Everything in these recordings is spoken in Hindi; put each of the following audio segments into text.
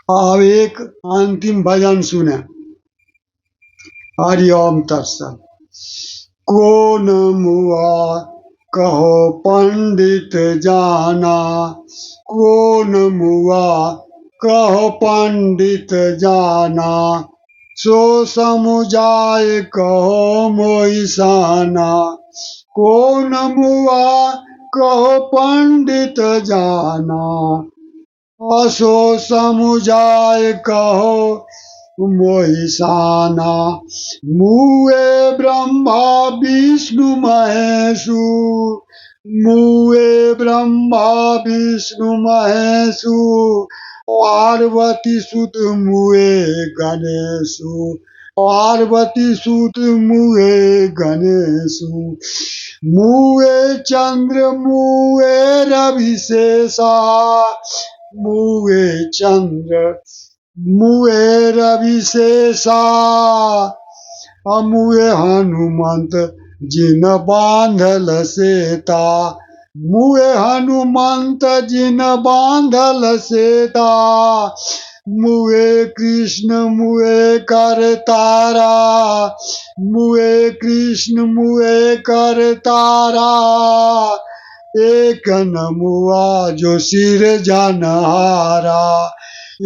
अब एक अंतिम भजन सुने। हरिओम तत्सत। कौन मुआ कहो पंडित जाना, कौन मुआ कहो पंडित जाना, सो समुझाए कहो मोहिसाना। कौन मुआ कहो पंडित जाना, असो समुझाए कहो मोहिसाना। मुए ब्रह्मा विष्णु महेशु, मुए ब्रह्मा विष्णु महेशु, पार्वती सुत मुए गणेशु, पार्वती सुत मुए गणेशु। मुए चंद्र मुए रवि शेषा, मुए चंद्र मुए रवि शेषा, मुए हनुमंत जिन बांधल सेता, मुए हनुमंत जिन बांधल सेता। मुए कृष्ण मुए कर तारा, मुए कृष्ण मुए कर तारा। एक न मुआ जो सिर जनहारा,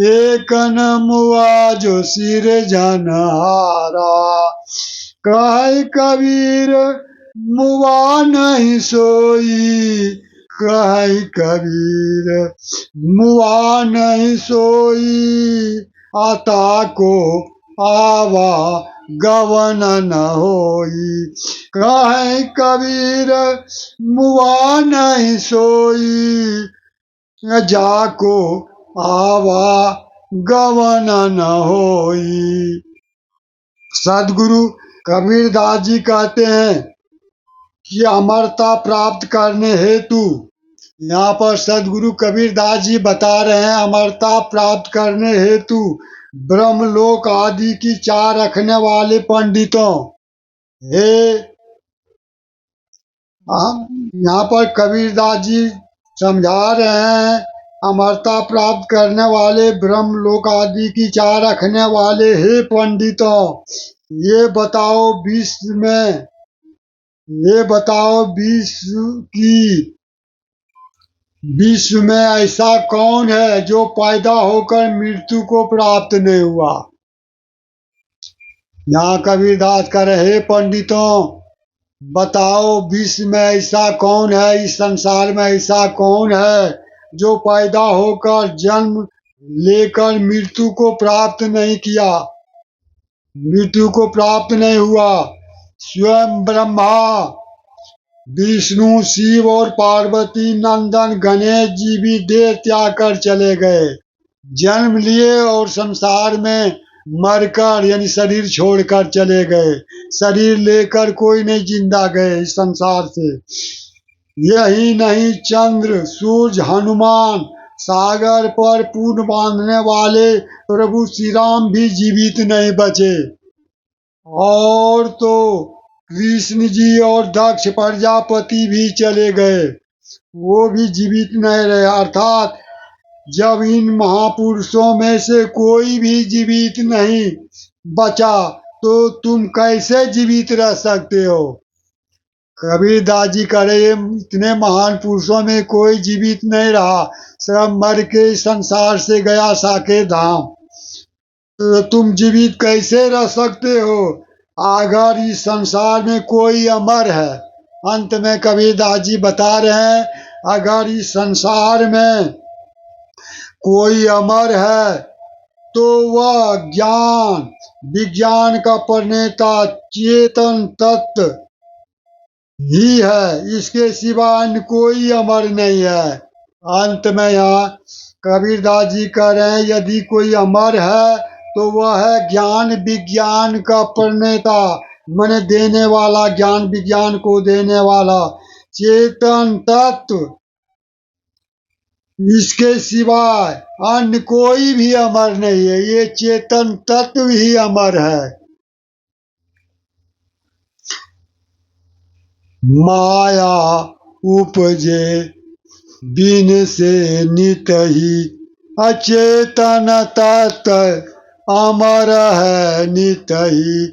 एक न मुआ जो सिर जनहारा। कहे कबीर मुआ नहीं सोई, कहे कबीर मुआ नहीं सोई। आता को आवा गवन न होई, कहे कबीर मुआ नहीं सोई। जाको आवा गवन न होई। सदगुरु कबीरदास जी कहते हैं कि अमरता प्राप्त करने हेतु, यहाँ पर सदगुरु कबीरदास जी बता रहे हैं अमरता प्राप्त करने हेतु ब्रह्मलोक आदि की चाह रखने वाले पंडितों, हे यहाँ पर कबीरदास जी समझा रहे हैं अमरता प्राप्त करने वाले ब्रह्मलोक आदि की चाह रखने वाले हे पंडितों, ये बताओ विश्व में, ये बताओ विश्व में ऐसा कौन है जो पैदा होकर मृत्यु को प्राप्त नहीं हुआ। यहाँ कबीरदास कह रहे हे पंडितों, बताओ विश्व में ऐसा कौन है, इस संसार में ऐसा कौन है जो पैदा होकर जन्म लेकर मृत्यु को प्राप्त नहीं किया, मृत्यु को प्राप्त नहीं हुआ। स्वयं ब्रह्मा विष्णु शिव और पार्वती नंदन गणेश जी भी देह त्याग कर चले गए, जन्म लिए और संसार में मरकर यानी शरीर छोड़कर चले गए, शरीर लेकर कोई नहीं जिंदा गए इस संसार से। यही नहीं चंद्र सूर्य हनुमान सागर पर पुल बांधने वाले प्रभु श्री राम भी जीवित नहीं बचे, और तो कृष्ण जी और दक्ष प्रजापति भी चले गए, वो भी जीवित नहीं रहे। अर्थात जब इन महापुरुषों में से कोई भी जीवित नहीं बचा तो तुम कैसे जीवित रह सकते हो। कबीरदास जी कह रहे इतने महान पुरुषों में कोई जीवित नहीं रहा, सब मर के संसार से गया साके धाम, तो तुम जीवित कैसे रह सकते हो अगर इस संसार में कोई अमर है। अंत में कबीरदास जी बता रहे हैं अगर इस संसार में कोई अमर है तो वह ज्ञान विज्ञान का प्रणेता चेतन तत्व ही है, इसके सिवा अन्य कोई अमर नहीं है। अंत में यहाँ कबीरदास जी कह रहे हैं यदि कोई अमर है तो वह है ज्ञान विज्ञान का प्रणेता, माने देने वाला, ज्ञान विज्ञान को देने वाला चेतन तत्व, इसके सिवाय अन्य कोई भी अमर नहीं है, ये चेतन तत्व ही अमर है। माया उपजे बिन से नित ही अचेतन तत् अमर है नित ही।